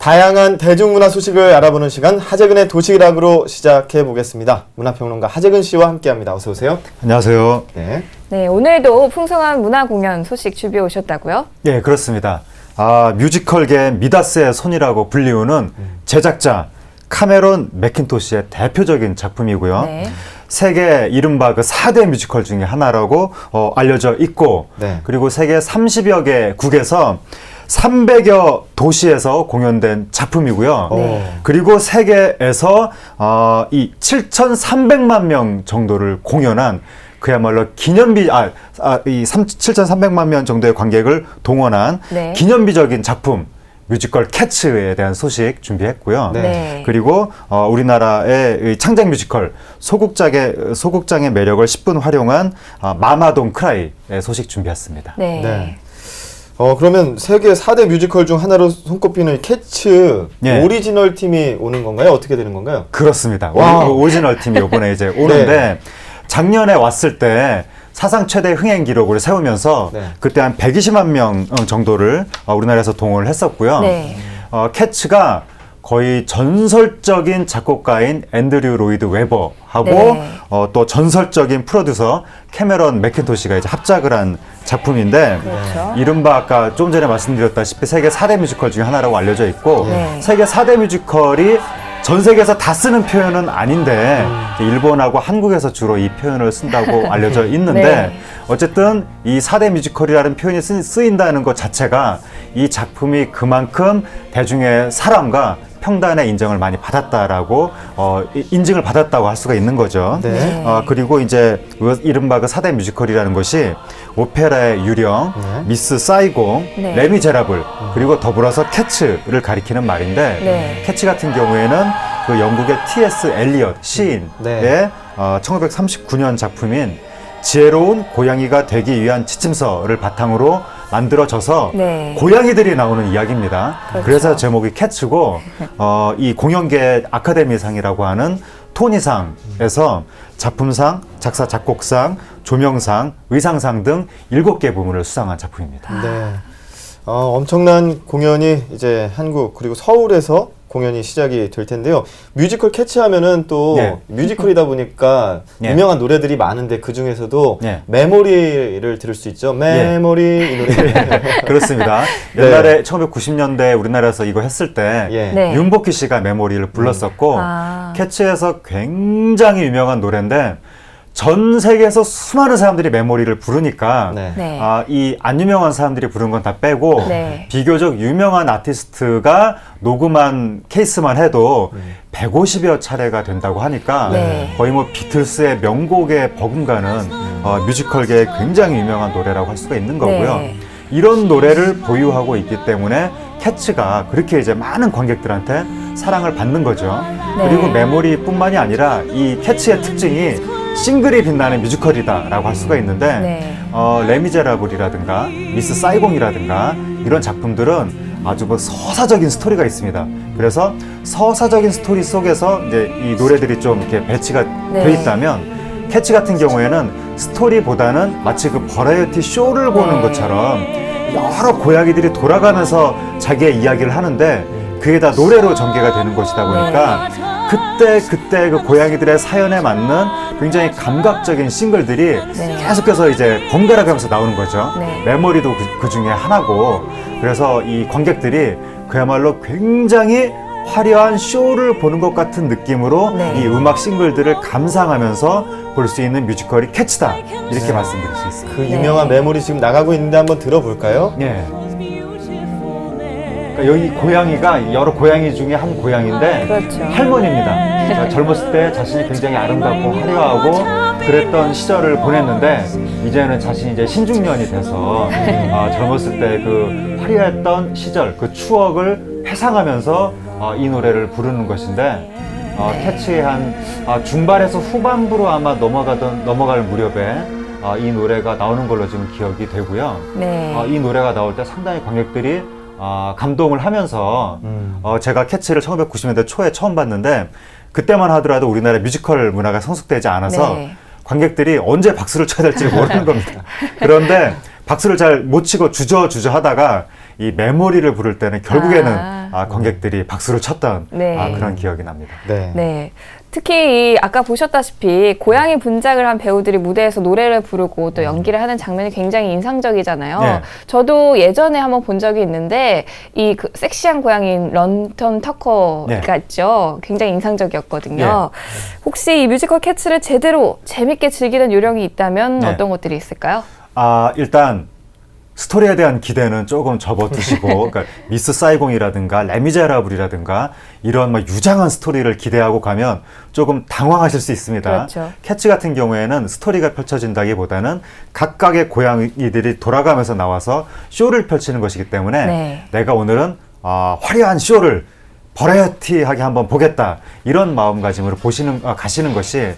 다양한 대중문화 소식을 알아보는 시간 하재근의 도시락으로 시작해 보겠습니다. 문화평론가 하재근 씨와 함께합니다. 어서 오세요. 안녕하세요. 네, 오늘도 풍성한 문화 공연 소식 준비해 오셨다고요? 네, 그렇습니다. 뮤지컬계 미다스의 손이라고 불리우는 제작자 카메론 매킨토시의 대표적인 작품이고요. 네. 세계 이른바 그 4대 뮤지컬 중에 하나라고 알려져 있고, 네. 그리고 세계 30여 개국에서 300여 도시에서 공연된 작품이고요. 네. 그리고 세계에서 이 7,300만 명 정도를 공연한 그야말로 기념비, 이 7,300만 명 정도의 관객을 동원한 네. 기념비적인 작품, 뮤지컬 캐츠에 대한 소식 준비했고요. 네. 그리고 우리나라의 창작 뮤지컬 소극장의 매력을 10분 활용한 마마동 크라이의 소식 준비했습니다. 네. 네. 그러면 세계 4대 뮤지컬 중 하나로 손꼽히는 캐츠 예. 오리지널 팀이 오는 건가요? 어떻게 되는 건가요? 그렇습니다. 와우. 오리지널 팀이 이번에 이제 오는데 네. 작년에 왔을 때 사상 최대 흥행 기록을 세우면서 네. 그때 한 120만 명 정도를 우리나라에서 동원을 했었고요. 네. 캐츠가 거의 전설적인 작곡가인 앤드류 로이드 웨버하고 네. 또 전설적인 프로듀서 캐메런 매킨토시가 이제 합작을 한 작품인데 그렇죠. 이른바 아까 좀 전에 말씀드렸다시피 세계 4대 뮤지컬 중에 하나라고 알려져 있고 네. 세계 4대 뮤지컬이 전 세계에서 다 쓰는 표현은 아닌데 일본하고 한국에서 주로 이 표현을 쓴다고 알려져 있는데 네. 어쨌든 이 4대 뮤지컬이라는 표현이 쓰인다는 것 자체가 이 작품이 그만큼 대중의 사랑과 평단의 인정을 많이 받았다라고 인증을 받았다고 할 수가 있는 거죠. 네. 그리고 이제 이른바 그 4대 뮤지컬이라는 것이 오페라의 유령, 네. 미스 사이공, 네. 레미제라블 그리고 더불어서 캐츠를 가리키는 말인데 네. 캐츠 같은 경우에는 그 영국의 T.S. 엘리엇 시인의 네. 1939년 작품인 지혜로운 고양이가 되기 위한 지침서를 바탕으로 만들어져서 네. 고양이들이 나오는 이야기입니다. 그렇죠. 그래서 제목이 캐츠고 이 공연계 아카데미상이라고 하는 토니상에서 작품상, 작사, 작곡상, 조명상, 의상상 등 7개 부문을 수상한 작품입니다. 네. 엄청난 공연이 이제 한국 그리고 서울에서 공연이 시작이 될 텐데요. 뮤지컬 캐치 하면은 또 네. 뮤지컬이다 보니까 네. 유명한 노래들이 많은데 그 중에서도 네. 메모리를 들을 수 있죠. 메모리 이 노래. 그렇습니다. 네. 옛날에 1990년대 우리나라에서 이거 했을 때 예. 네. 윤복희 씨가 메모리를 불렀었고 캐치에서 굉장히 유명한 노래인데 전 세계에서 수많은 사람들이 메모리를 부르니까 네. 네. 이 안 유명한 사람들이 부른 건 다 빼고 네. 비교적 유명한 아티스트가 녹음한 케이스만 해도 150여 차례가 된다고 하니까 네. 거의 뭐 비틀스의 명곡에 버금가는 뮤지컬계의 굉장히 유명한 노래라고 할 수가 있는 거고요. 네. 이런 노래를 보유하고 있기 때문에 캐츠가 그렇게 이제 많은 관객들한테 사랑을 받는 거죠. 네. 그리고 메모리뿐만이 아니라 이 캐츠의 특징이 싱글이 빛나는 뮤지컬이다라고 할 수가 있는데 네. 레미제라블이라든가 미스 사이공이라든가 이런 작품들은 아주 뭐 서사적인 스토리가 있습니다. 그래서 서사적인 스토리 속에서 이제 이 노래들이 좀 이렇게 배치가 네. 돼 있다면 캐치 같은 경우에는 스토리보다는 마치 그 버라이어티 쇼를 보는 네. 것처럼 여러 고양이들이 돌아가면서 자기의 이야기를 하는데 그게 다 노래로 전개가 되는 것이다 보니까 그때 그 고양이들의 사연에 맞는 굉장히 감각적인 싱글들이 네. 계속해서 이제 번갈아 가면서 나오는 거죠. 네. 메모리도 그 중에 하나고 그래서 이 관객들이 그야말로 굉장히 화려한 쇼를 보는 것 같은 느낌으로 네. 이 음악 싱글들을 감상하면서 볼 수 있는 뮤지컬이 캐치다 이렇게 말씀드릴 수 있습니다. 그 유명한 메모리 지금 나가고 있는데 한번 들어볼까요? 예. 그러니까 여기 고양이가 여러 고양이 중에 한 고양이인데 그렇죠. 할머니입니다. 그러니까 젊었을 때 자신이 굉장히 아름답고 화려하고 그랬던 시절을 보냈는데 이제는 자신이 이제 신중년이 돼서 젊었을 때 그 화려했던 시절 그 추억을 회상하면서 이 노래를 부르는 것인데 캐치의 한 중반에서 후반부로 아마 넘어갈 무렵에 이 노래가 나오는 걸로 지금 기억이 되고요. 네. 이 노래가 나올 때 상당히 관객들이 감동을 하면서 제가 캐치를 1990년대 초에 처음 봤는데 그때만 하더라도 우리나라 뮤지컬 문화가 성숙되지 않아서 네. 관객들이 언제 박수를 쳐야 될지 모르는 겁니다. 그런데 박수를 잘 못 치고 주저주저 하다가 이 메모리를 부를 때는 결국에는 아. 관객들이 박수를 쳤던 네. 그런 기억이 납니다. 네. 네. 특히 이 아까 보셨다시피 고양이 분장을 한 배우들이 무대에서 노래를 부르고 또 연기를 하는 장면이 굉장히 인상적이잖아요. 네. 저도 예전에 한번 본 적이 있는데 이 그 섹시한 고양이인 런턴 터커가 네. 있죠. 굉장히 인상적이었거든요. 혹시 이 뮤지컬 캐츠를 제대로 재밌게 즐기는 요령이 있다면 네. 어떤 것들이 있을까요? 일단 스토리에 대한 기대는 조금 접어두시고, 그러니까 미스 사이공이라든가 레미제라블이라든가 이런 막 유장한 스토리를 기대하고 가면 조금 당황하실 수 있습니다. 그렇죠. 캐치 같은 경우에는 스토리가 펼쳐진다기보다는 각각의 고양이들이 돌아가면서 나와서 쇼를 펼치는 것이기 때문에 네. 내가 오늘은 화려한 쇼를 버라이어티하게 한번 보겠다 이런 마음가짐으로 가시는 것이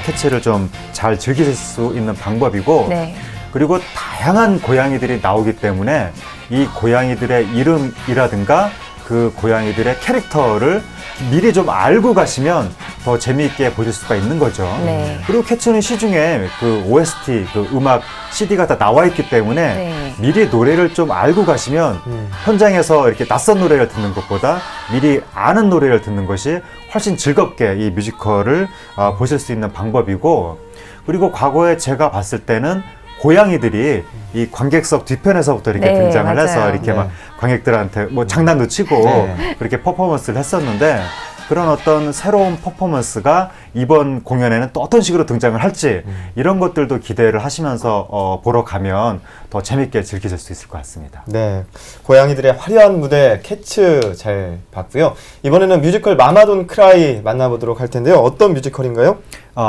캐치를 좀 잘 즐기실 수 있는 방법이고 네. 그리고 다양한 고양이들이 나오기 때문에 이 고양이들의 이름이라든가 그 고양이들의 캐릭터를 미리 좀 알고 가시면 더 재미있게 보실 수가 있는 거죠. 네. 그리고 캐치는 시중에 그 OST, 그 음악 CD가 다 나와 있기 때문에 네. 미리 노래를 좀 알고 가시면 현장에서 이렇게 낯선 노래를 듣는 것보다 미리 아는 노래를 듣는 것이 훨씬 즐겁게 이 뮤지컬을 보실 수 있는 방법이고 그리고 과거에 제가 봤을 때는 고양이들이 이 관객석 뒤편에서부터 이렇게 네, 등장을 맞아요. 해서 이렇게 네. 막 관객들한테 뭐 장난도 치고 네. 그렇게 퍼포먼스를 했었는데 그런 어떤 새로운 퍼포먼스가 이번 공연에는 또 어떤 식으로 등장을 할지 이런 것들도 기대를 하시면서 보러 가면 더 재밌게 즐기실 수 있을 것 같습니다. 네, 고양이들의 화려한 무대 캐츠 잘 봤고요. 이번에는 뮤지컬 마마돈 크라이 만나보도록 할 텐데요. 어떤 뮤지컬인가요?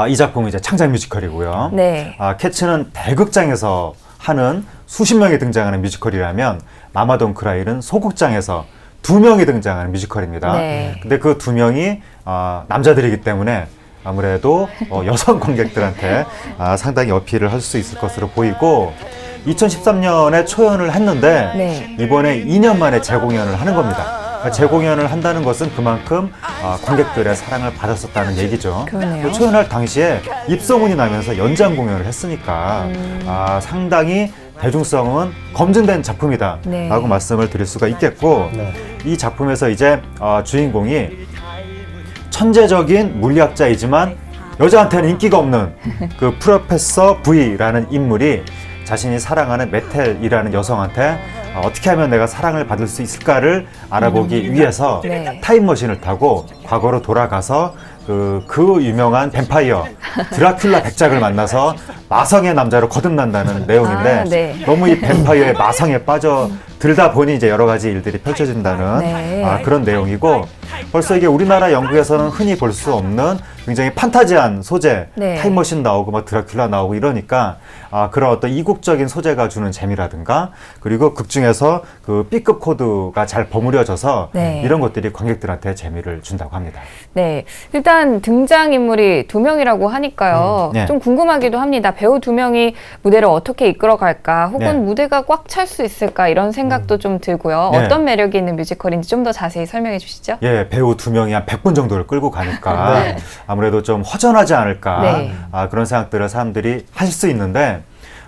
이 작품은 이제 창작 뮤지컬이고요. 네. 캐츠는 대극장에서 하는 수십 명이 등장하는 뮤지컬이라면 마마돈 크라이는 소극장에서 2명이 등장하는 뮤지컬입니다. 네. 근데 그 2명이 남자들이기 때문에 아무래도 여성 관객들한테 상당히 어필을 할 수 있을 것으로 보이고 2013년에 초연을 했는데 네. 이번에 2년 만에 재공연을 하는 겁니다. 재공연을 한다는 것은 그만큼 관객들의 사랑을 받았었다는 얘기죠. 그러네요. 초연할 당시에 입소문이 나면서 연장 공연을 했으니까 상당히 대중성은 검증된 작품이다 네. 라고 말씀을 드릴 수가 있겠고 네. 이 작품에서 이제 주인공이 천재적인 물리학자이지만 여자한테는 인기가 없는 그 프로페서 V라는 인물이 자신이 사랑하는 메텔이라는 여성한테 어떻게 하면 내가 사랑을 받을 수 있을까를 알아보기 위해서 네. 타임머신을 타고 과거로 돌아가서 그 유명한 뱀파이어 드라큘라 백작을 만나서 마성의 남자로 거듭난다는 내용인데 네. 너무 이 뱀파이어의 마성에 빠져 들다 보니 이제 여러 가지 일들이 펼쳐진다는 네. 그런 내용이고 벌써 이게 우리나라 연극에서는 흔히 볼 수 없는 굉장히 판타지한 소재 네. 타임머신 나오고 막 드라큘라 나오고 이러니까 그런 어떤 이국적인 소재가 주는 재미라든가 그리고 극 중에서 그 B급 코드가 잘 버무려져서 네. 이런 것들이 관객들한테 재미를 준다고 합니다. 네. 일단 등장인물이 2명이라고 하니까요. 네. 좀 궁금하기도 합니다. 배우 2명이 무대를 어떻게 이끌어갈까 혹은 네. 무대가 꽉 찰 수 있을까 이런 생각도 좀 들고요. 네. 어떤 매력이 있는 뮤지컬인지 좀 더 자세히 설명해 주시죠. 예, 배우 2명이 한 100분 정도를 끌고 가니까 네. 아무래도 좀 허전하지 않을까 네. 그런 생각들을 사람들이 하실 수 있는데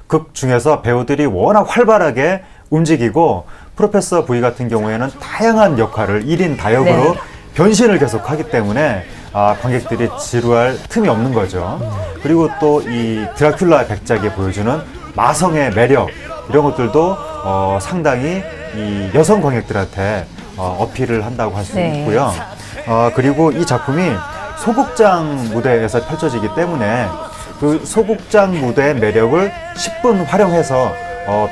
극 중에서 배우들이 워낙 활발하게 움직이고 프로페서 V 같은 경우에는 다양한 역할을 1인 다역으로 네. 변신을 계속 하기 때문에 관객들이 지루할 틈이 없는 거죠. 그리고 또 이 드라큘라 백작이 보여주는 마성의 매력 이런 것들도 상당히 이 여성 관객들한테 어필을 한다고 할 수 네. 있고요. 그리고 이 작품이 소극장 무대에서 펼쳐지기 때문에 그 소극장 무대의 매력을 10분 활용해서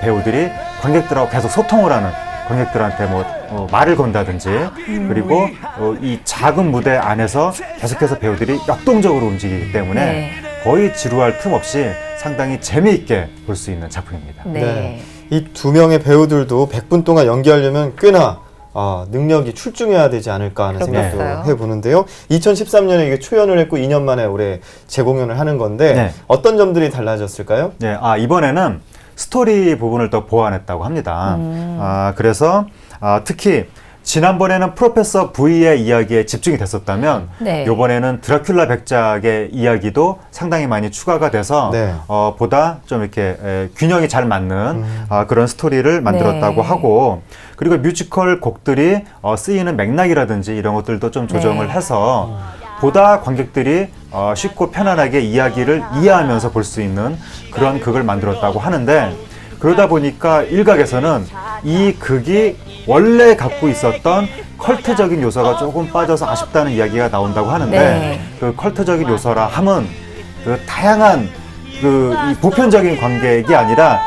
배우들이 관객들하고 계속 소통을 하는 관객들한테 말을 건다든지 그리고 이 작은 무대 안에서 계속해서 배우들이 역동적으로 움직이기 때문에 네. 거의 지루할 틈 없이 상당히 재미있게 볼 수 있는 작품입니다. 네. 이 2명의 배우들도 100분 동안 연기하려면 꽤나 능력이 출중해야 되지 않을까 하는 그렇겠어요. 생각도 해보는데요. 2013년에 이게 초연을 했고 2년 만에 올해 재공연을 하는 건데 네. 어떤 점들이 달라졌을까요? 네, 이번에는 스토리 부분을 더 보완했다고 합니다. 그래서 특히 지난번에는 프로페서 V의 이야기에 집중이 됐었다면 네. 이번에는 드라큘라 백작의 이야기도 상당히 많이 추가가 돼서 네. 보다 좀 이렇게 균형이 잘 맞는 그런 스토리를 만들었다고 네. 하고 그리고 뮤지컬 곡들이 쓰이는 맥락이라든지 이런 것들도 좀 조정을 네. 해서 보다 관객들이 쉽고 편안하게 이야기를 이해하면서 볼 수 있는 그런 극을 만들었다고 하는데 그러다 보니까 일각에서는 이 극이 원래 갖고 있었던 컬트적인 요소가 조금 빠져서 아쉽다는 이야기가 나온다고 하는데 네. 그 컬트적인 요소라 함은 그 다양한 이 보편적인 관객이 아니라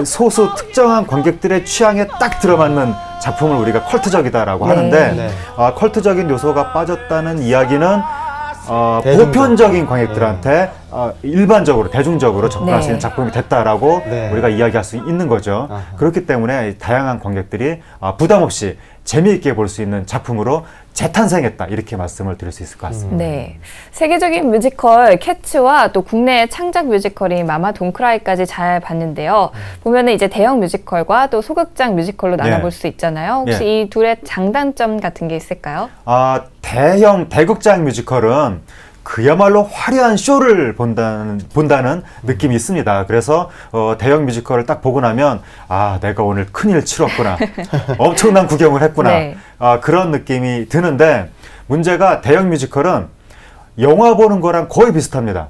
소수 특정한 관객들의 취향에 딱 들어맞는 작품을 우리가 컬트적이다라고 네. 하는데 네. 컬트적인 요소가 빠졌다는 이야기는 대중적. 보편적인 관객들한테 일반적으로 대중적으로 접근할 네. 수 있는 작품이 됐다라고 네. 우리가 이야기할 수 있는 거죠. 아하. 그렇기 때문에 다양한 관객들이 부담 없이 재미있게 볼 수 있는 작품으로 재탄생했다 이렇게 말씀을 드릴 수 있을 것 같습니다. 네. 세계적인 뮤지컬 캐츠와 또 국내의 창작 뮤지컬인 마마 돈크라이까지 잘 봤는데요. 보면은 이제 대형 뮤지컬과 또 소극장 뮤지컬로 나눠볼 수 있잖아요. 혹시 예. 이 둘의 장단점 같은 게 있을까요? 대형 대극장 뮤지컬은 그야말로 화려한 쇼를 본다는 느낌이 있습니다. 그래서 대형 뮤지컬을 딱 보고 나면 내가 오늘 큰일 치렀구나. 엄청난 구경을 했구나. 네. 그런 느낌이 드는데 문제가 대형 뮤지컬은 영화 보는 거랑 거의 비슷합니다.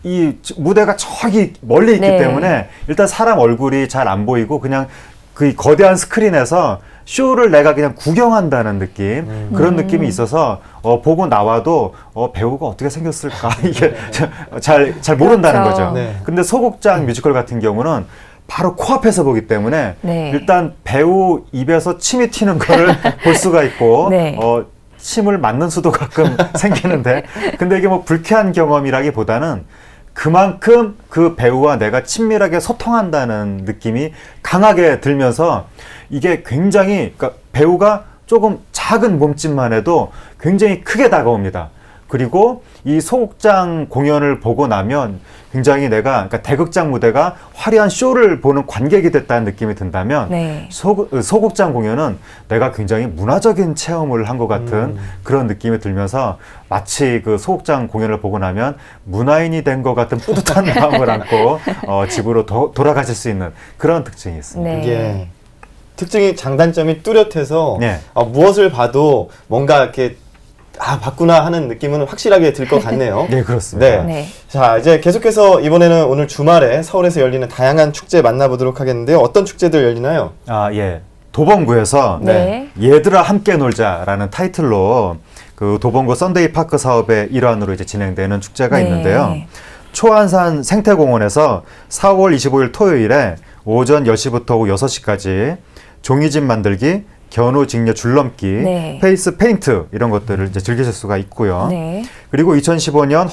이 무대가 저기 멀리 있기 네. 때문에 일단 사람 얼굴이 잘 안 보이고 그냥 그 거대한 스크린에서 쇼를 내가 그냥 구경한다는 느낌 그런 느낌이 있어서 보고 나와도 배우가 어떻게 생겼을까 이게 잘 모른다는 그렇죠. 거죠. 네. 근데 소극장 뮤지컬 같은 경우는 바로 코앞에서 보기 때문에 네. 일단 배우 입에서 침이 튀는 거를 볼 수가 있고 네. 침을 맞는 수도 가끔 생기는데 근데 이게 뭐 불쾌한 경험이라기보다는 그만큼 그 배우와 내가 친밀하게 소통한다는 느낌이 강하게 들면서 이게 굉장히 그러니까 배우가 조금 작은 몸집만 해도 굉장히 크게 다가옵니다. 그리고 이 소극장 공연을 보고 나면 굉장히 내가 그러니까 대극장 무대가 화려한 쇼를 보는 관객이 됐다는 느낌이 든다면 네. 소극장 공연은 내가 굉장히 문화적인 체험을 한 것 같은 그런 느낌이 들면서 마치 그 소극장 공연을 보고 나면 문화인이 된 것 같은 뿌듯한 마음을 안고 집으로 돌아가실 수 있는 그런 특징이 있습니다. 네. 이게 특징이 장단점이 뚜렷해서 네. 무엇을 봐도 뭔가 이렇게 봤구나 하는 느낌은 확실하게 들 것 같네요. 네, 그렇습니다. 네. 네. 자, 이제 계속해서 이번에는 오늘 주말에 서울에서 열리는 다양한 축제 만나보도록 하겠는데요. 어떤 축제들 열리나요? 예. 도봉구에서 네. 얘들아 함께 놀자라는 타이틀로 그 도봉구 썬데이 파크 사업의 일환으로 이제 진행되는 축제가 네. 있는데요. 초안산 생태공원에서 4월 25일 토요일에 오전 10시부터 오후 6시까지 종이집 만들기, 견우 직녀 줄넘기, 네. 페이스 페인트 이런 것들을 이제 즐기실 수가 있고요. 네. 그리고 2015년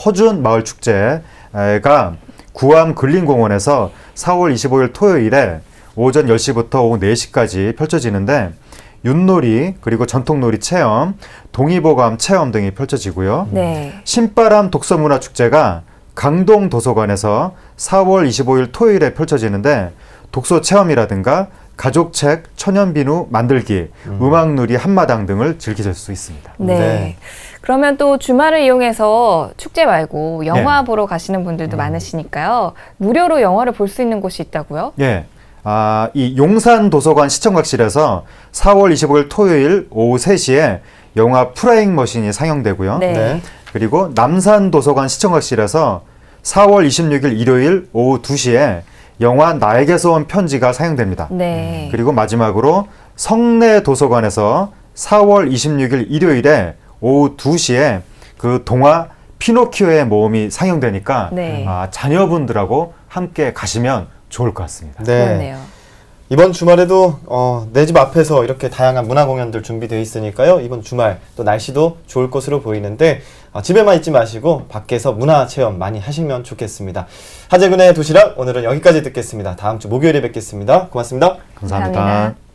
허준 마을 축제가 구암 근린공원에서 4월 25일 토요일에 오전 10시부터 오후 4시까지 펼쳐지는데 윷놀이 그리고 전통놀이 체험, 동의보감 체험 등이 펼쳐지고요. 네. 신바람 독서문화축제가 강동 도서관에서 4월 25일 토요일에 펼쳐지는데 독서 체험이라든가 가족책, 천연비누 만들기, 음악놀이 한마당 등을 즐기실 수 있습니다. 네. 네. 그러면 또 주말을 이용해서 축제 말고 영화 네. 보러 가시는 분들도 많으시니까요. 무료로 영화를 볼 수 있는 곳이 있다고요? 예. 이 용산 도서관 시청각실에서 4월 25일 토요일 오후 3시에 영화 프라잉 머신이 상영되고요. 네. 네. 그리고 남산 도서관 시청각실에서 4월 26일 일요일 오후 2시에 영화 나에게서 온 편지가 상영됩니다. 네. 그리고 마지막으로 성내 도서관에서 4월 26일 일요일에 오후 2시에 그 동화 피노키오의 모험이 상영되니까 네. 자녀분들하고 함께 가시면 좋을 것 같습니다. 네. 그렇네요. 이번 주말에도 내 집 앞에서 이렇게 다양한 문화 공연들 준비되어 있으니까요. 이번 주말 또 날씨도 좋을 것으로 보이는데 집에만 있지 마시고 밖에서 문화 체험 많이 하시면 좋겠습니다. 하재근의 도시락 오늘은 여기까지 듣겠습니다. 다음 주 목요일에 뵙겠습니다. 고맙습니다. 감사합니다. 감사합니다.